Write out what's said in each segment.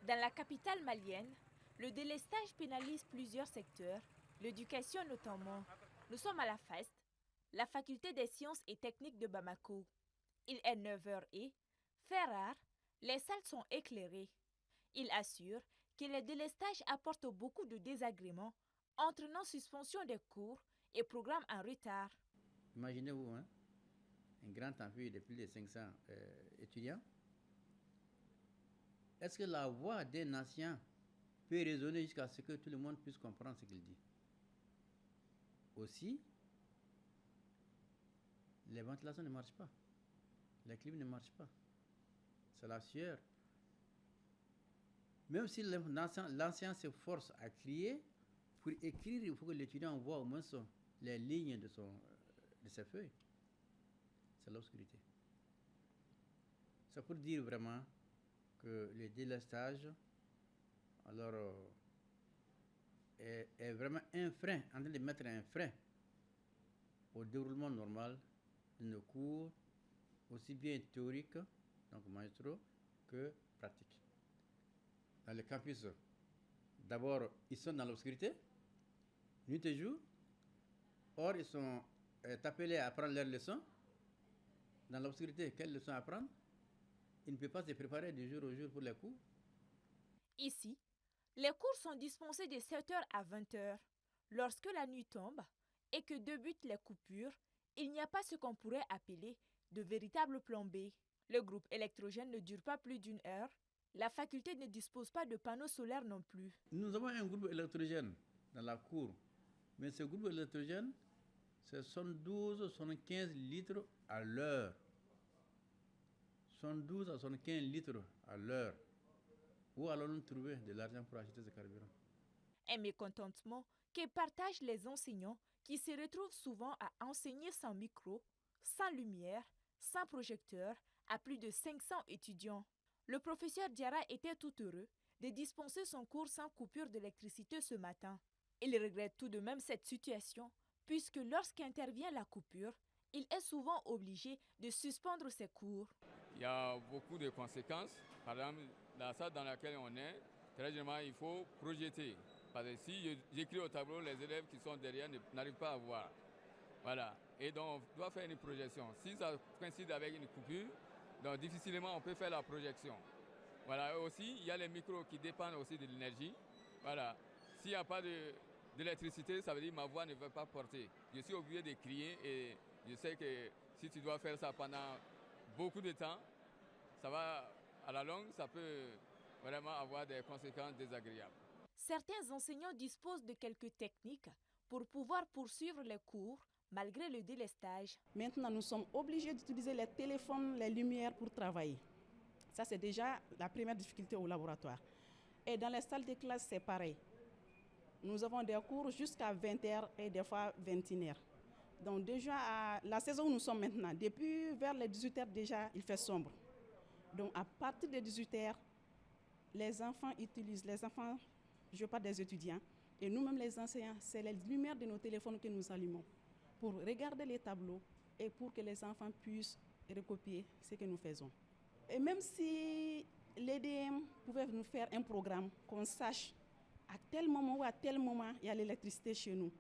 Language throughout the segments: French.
Dans la capitale malienne, le délestage pénalise plusieurs secteurs, l'éducation notamment. Nous sommes à la FAST, la faculté des sciences et techniques de Bamako. Il est 9h et, fait rare, les salles sont éclairées. Il assure que le délestage apporte beaucoup de désagréments, entraînant suspension des cours et programmes en retard. Imaginez-vous, hein, un grand amphi de plus de 500 étudiants. Est-ce que la voix d'un ancien peut résonner jusqu'à ce que tout le monde puisse comprendre ce qu'il dit? Aussi, les ventilations ne marchent pas, les clim ne marchent pas, c'est la sueur. Même si l'ancien se force à crier, pour écrire, il faut que l'étudiant voit au moins les lignes de ses feuilles. C'est l'obscurité. C'est pour dire vraiment que le délestage est vraiment un frein, en train de mettre un frein au déroulement normal de nos cours, aussi bien théoriques, donc magistraux, que pratiques. Dans le campus, d'abord, ils sont dans l'obscurité, nuit et jour. Or, ils sont appelés à apprendre leurs leçons. Dans l'obscurité, quelles leçons apprendre? Ils ne peuvent pas se préparer du jour au jour pour les cours. Ici, les cours sont dispensés de 7h à 20h. Lorsque la nuit tombe et que débutent les coupures, il n'y a pas ce qu'on pourrait appeler de véritables plombées. Le groupe électrogène ne dure pas plus d'une heure. La faculté ne dispose pas de panneaux solaires non plus. Nous avons un groupe électrogène dans la cour, mais ce groupe électrogène, c'est 72-75 litres à l'heure. 72 à 75 litres à l'heure. Où allons-nous trouver de l'argent pour acheter ce carburant? Un mécontentement que partagent les enseignants qui se retrouvent souvent à enseigner sans micro, sans lumière, sans projecteur, à plus de 500 étudiants. Le professeur Diarra était tout heureux de dispenser son cours sans coupure d'électricité ce matin. Il regrette tout de même cette situation, puisque lorsqu'intervient la coupure, il est souvent obligé de suspendre ses cours. Il y a beaucoup de conséquences. Par exemple, dans la salle dans laquelle on est, très généralement, il faut projeter. Parce que si j'écris au tableau, les élèves qui sont derrière n'arrivent pas à voir. Voilà. Et donc, on doit faire une projection. Si ça coïncide avec une coupure, donc difficilement on peut faire la projection. Voilà. Et aussi, il y a les micros qui dépendent aussi de l'énergie. Voilà. S'il n'y a pas d'électricité, ça veut dire que ma voix ne va pas porter. Je suis obligé de crier et je sais que si tu dois faire ça pendant beaucoup de temps, ça va, à la longue, ça peut vraiment avoir des conséquences désagréables. Certains enseignants disposent de quelques techniques pour pouvoir poursuivre les cours malgré le délestage. Maintenant, nous sommes obligés d'utiliser les téléphones, les lumières pour travailler. Ça, c'est déjà la première difficulté au laboratoire. Et dans les salles de classe, c'est pareil. Nous avons des cours jusqu'à 20h et des fois 21h. Donc déjà, à la saison où nous sommes maintenant, depuis vers les 18h déjà, il fait sombre. Donc à partir de 18h, les enfants, je parle des étudiants, et nous-mêmes les enseignants, c'est les lumières de nos téléphones que nous allumons pour regarder les tableaux et pour que les enfants puissent recopier ce que nous faisons. Et même si l'EDM pouvait nous faire un programme, qu'on sache à tel moment ou à tel moment, il y a l'électricité chez nous.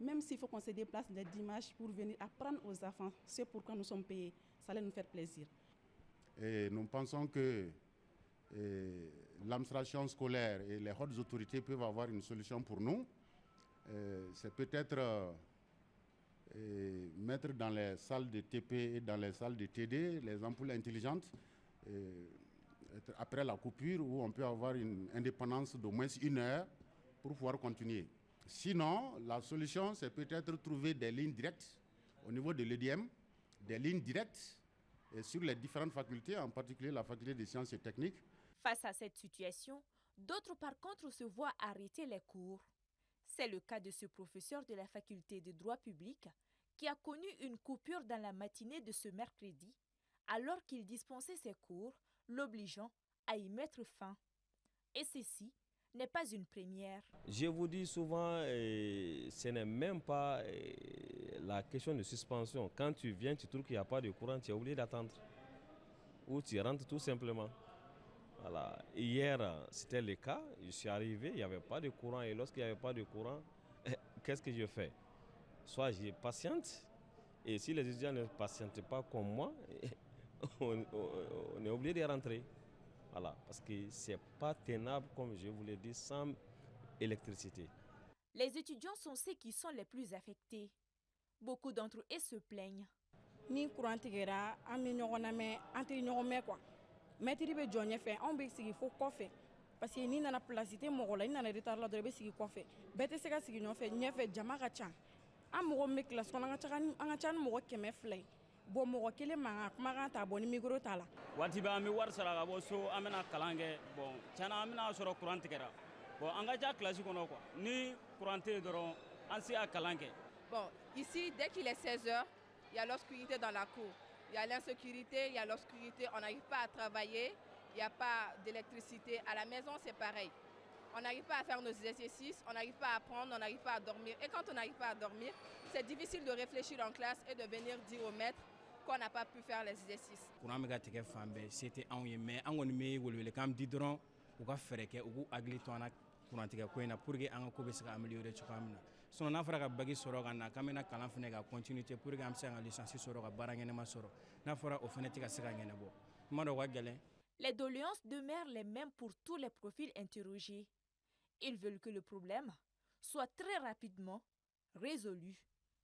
Même s'il faut qu'on se déplace les dimanches pour venir apprendre aux enfants, c'est pourquoi nous sommes payés, ça allait nous faire plaisir. Et nous pensons que l'administration scolaire et les hautes autorités peuvent avoir une solution pour nous. C'est peut-être mettre dans les salles de TP et dans les salles de TD les ampoules intelligentes après la coupure où on peut avoir une indépendance d'au moins 1 heure pour pouvoir continuer. Sinon, la solution, c'est peut-être trouver des lignes directes au niveau de l'EDM, des lignes directes sur les différentes facultés, en particulier la faculté des sciences et techniques. Face à cette situation, d'autres par contre se voient arrêter les cours. C'est le cas de ce professeur de la faculté de droit public qui a connu une coupure dans la matinée de ce mercredi, alors qu'il dispensait ses cours, l'obligeant à y mettre fin. Et ceci n'est pas une première. Je vous dis souvent, ce n'est même pas la question de suspension. Quand tu viens, tu trouves qu'il n'y a pas de courant, tu es obligé d'attendre. Ou tu rentres tout simplement. Voilà. Hier, c'était le cas. Je suis arrivé, il n'y avait pas de courant. Et lorsqu'il n'y avait pas de courant, qu'est-ce que je fais? Soit je patiente, et si les étudiants ne patientent pas comme moi, on est obligé de rentrer. Voilà. Parce que ce n'est pas tenable, comme je vous l'ai dit, sans électricité. Les étudiants sont ceux qui sont les plus affectés. Beaucoup d'entre eux se plaignent. Ni courant tigɛra an bɛ ɲɔgɔn lamɛn an tɛ ɲɔgɔn mɛn quoi mɛtiri bɛ jɔ ɲɛfɛ anw bɛ sigi fo kɔfɛ parce que n'i nana place tɛ mɔgɔ la i nana retard la dɔrɔn i bɛ sigi kɔfɛ bɛɛ tɛ se ka sigi ɲɛfɛ jama ka ca an mɔgɔ min bɛ classe kɔnɔ an ka ca ni mɔgɔ 100 ye bon mɔgɔ kelen mankan kumakan t'a bɔ ni micro t'a la. waati bɛ an bɛ wari sara ka bɔ so an bɛna kalan kɛ bon tiɲɛna an bɛna sɔrɔ courant tigɛra bon an ka ca classe kɔnɔ quoi ni courant tɛ yen dɔrɔn an se ka kalan kɛ. Bon, ici, dès qu'il est 16h, il y a l'obscurité dans la cour. Il y a l'insécurité, il y a l'obscurité, on n'arrive pas à travailler, il n'y a pas d'électricité. À la maison, c'est pareil. On n'arrive pas à faire nos exercices, on n'arrive pas à apprendre, on n'arrive pas à dormir. Et quand on n'arrive pas à dormir, c'est difficile de réfléchir en classe et de venir dire au maître qu'on n'a pas pu faire les exercices. Courant bɛ ka tigɛ fan bɛɛ se tɛ anw ye mais an kɔni bɛ welewelekan di dɔrɔn u ka fɛɛrɛ kɛ u k'u hakili to an na courant tigɛ ko in na pour que an ka ko bɛ se ka améliorer cogoya min na. Sinon n'a fɔra ka bac sɔrɔ ka na k'an bɛna kalan fana ka continuité pour que an bɛ se ka licence sɔrɔ ka baara ɲɛnama sɔrɔ n'a fɔra o fana tɛ ka se ka ɲɛnabɔ kuma dɔ ka gɛlɛn. Les doléances demeurent les mêmes pour tous les profils interrogés. Ils veulent que le problème soit très rapidement résolu.